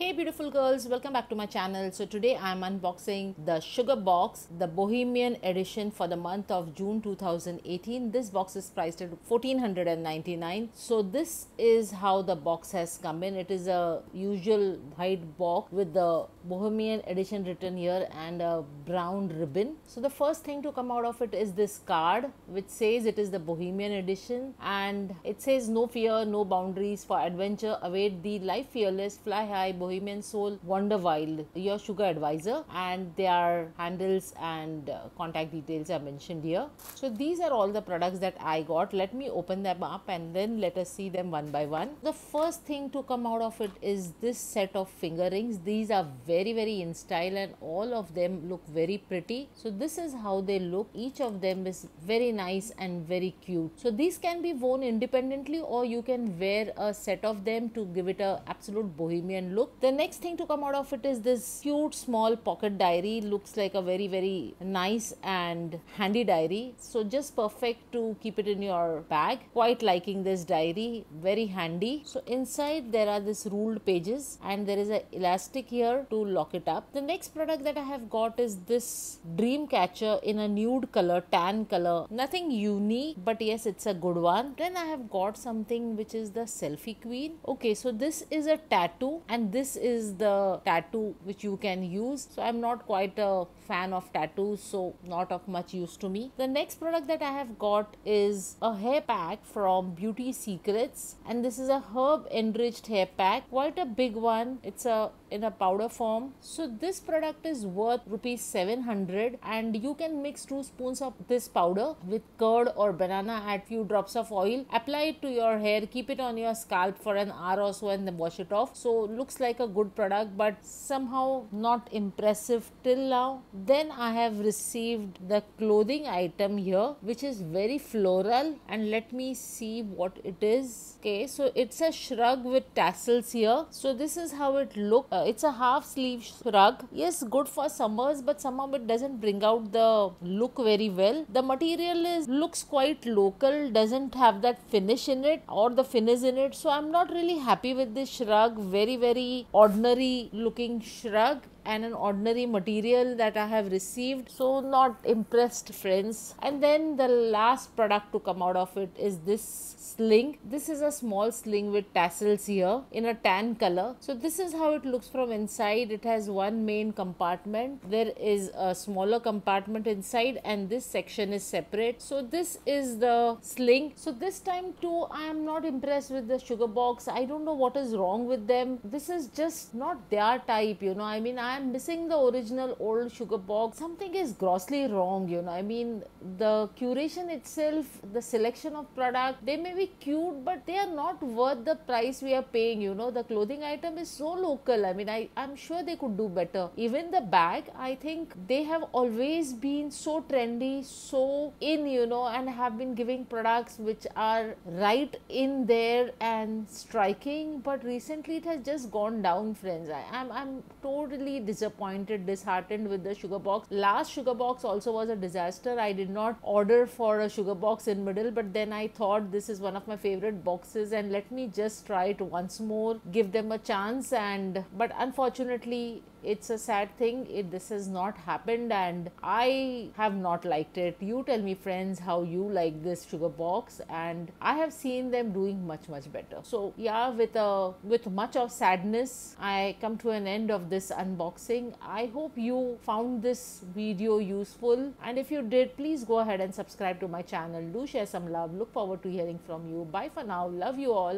Hey beautiful girls, welcome back to my channel. So today I am unboxing the Sugar Box, the Bohemian edition for the month of June 2018. This box is priced at 1499. So this is how the box has come in. It is a usual white box with the Bohemian edition written here and a brown ribbon. So the first thing to come out of it is this card which says it is the Bohemian edition, and it says no fear, no boundaries, for adventure await thee, life fearless, fly high, Bohemian soul, wander wild, your sugar advisor. And their handles and contact details are mentioned here. So these are all the products that I got. Let me open them up and then let us see them one by one. The first thing to come out of it is this set of finger rings. These are very in style and all of them look very pretty. So this is how they look. Each of them is very nice and very cute. So these can be worn independently or you can wear a set of them to give it a absolute bohemian look. The next thing to come out of it is this cute small pocket diary. Looks like a very nice and handy diary. So just perfect to keep it in your bag. Quite liking this diary, very handy. So inside there are these ruled pages and there is an elastic here to lock it up. The next product that I have got is this dream catcher in a nude color, tan color. Nothing unique, but yes, it's a good one. Then I have got something which is the selfie queen. Okay, so this is a tattoo and this is the tattoo which you can use. So I'm not quite a fan of tattoos, so not of much use to me. The next product that I have got is a hair pack from Beauty Secrets, and this is a herb enriched hair pack, quite a big one. It's in a powder form. So this product is worth rupees 700 and you can mix 2 spoons of this powder with curd or banana, add few drops of oil, apply it to your hair, keep it on your scalp for an hour or so and then wash it off. So looks like a good product but somehow not impressive till now. Then I have received the clothing item here which is very floral, and let me see what it is. Okay, so it's a shrug with tassels here. So this is how it looks. It's a half sleeve shrug. Yes, good for summers, but somehow it doesn't bring out the look very well. The material looks quite local, doesn't have that finish in it or the finish in it. So I'm not really happy with this shrug. Very ordinary looking shrug and an ordinary material that I have received, so not impressed, friends. And then the last product to come out of it is this sling. This is a small sling with tassels here in a tan color. So this is how it looks from inside. It has one main compartment, there is a smaller compartment inside, and this section is separate. So this is the sling. So this time too I am not impressed with the Sugar Box. I don't know what is wrong with them. This is just not their type, you know. I mean, I am missing the original old Sugar Box. Something is grossly wrong, you know. I mean, the curation itself, the selection of product, they may be cute but they are not worth the price we are paying, you know. The clothing item is so local. I mean, I'm sure they could do better. Even the bag, I think they have always been so trendy, so in, you know, and have been giving products which are right in there and striking, but recently it has just gone down, friends. I'm totally disappointed, disheartened with the Sugar Box. Last Sugar Box also was a disaster. I did not order for a Sugar Box in middle, but then I thought this is one of my favorite boxes and let me just try it once more, give them a chance. And but unfortunately it's a sad thing, this has not happened and I have not liked it. You tell me, friends, how you like this Sugar Box, and I have seen them doing much better. So yeah, with much of sadness I come to an end of this unboxing. I hope you found this video useful, and if you did, please go ahead and subscribe to my channel. Do share some love. Look forward to hearing from you. Bye for now. Love you all.